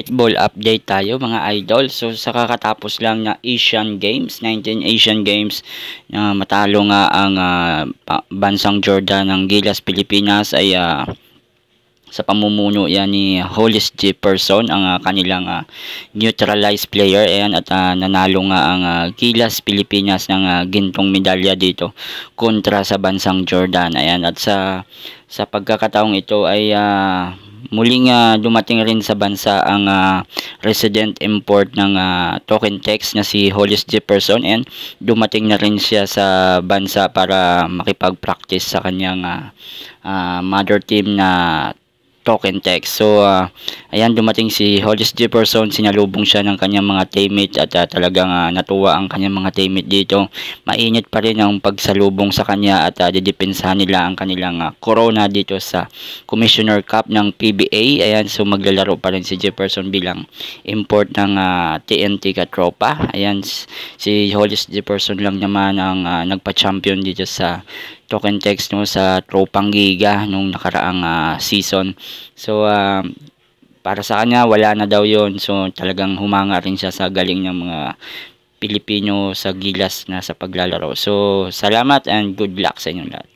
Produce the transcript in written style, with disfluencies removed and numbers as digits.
Basketball update tayo mga idol. So sa kakatapos lang na Asian Games, 19 Asian Games, matalo nga ang bansang Jordan ng Gilas Pilipinas ay sa pamumuno yan ni Hollis Jefferson ang kanilang neutralized player, ayan, at nanalo nga ang Gilas Pilipinas ng gintong medalya dito kontra sa bansang Jordan. Ayan, at sa pagkakataong ito ay muling dumating rin sa bansa ang resident import ng Token Text na si Hollis Jefferson, and dumating na rin siya sa bansa para makipag-practice sa kanyang mother team na Token Text. So ayan, dumating si Hollis Jefferson, sinalubong siya ng kanyang mga teammate at talagang natuwa ang kanyang mga teammate dito. Mainit pa rin ang pagsalubong sa kanya at didepensahan nila ang kanilang corona dito sa Commissioner Cup ng PBA. Ayan, so maglalaro pa rin si Jefferson bilang import ng TNT Katropa. Ayan, si Hollis Jefferson lang naman ang nagpa-champion dito sa Token Text sa Tropang Giga nung nakaraang season. So para sa kanya wala na daw yon. So talagang humanga rin siya sa galing ng mga Pilipino sa Gilas na sa paglalaro. So salamat and good luck sa inyong lahat.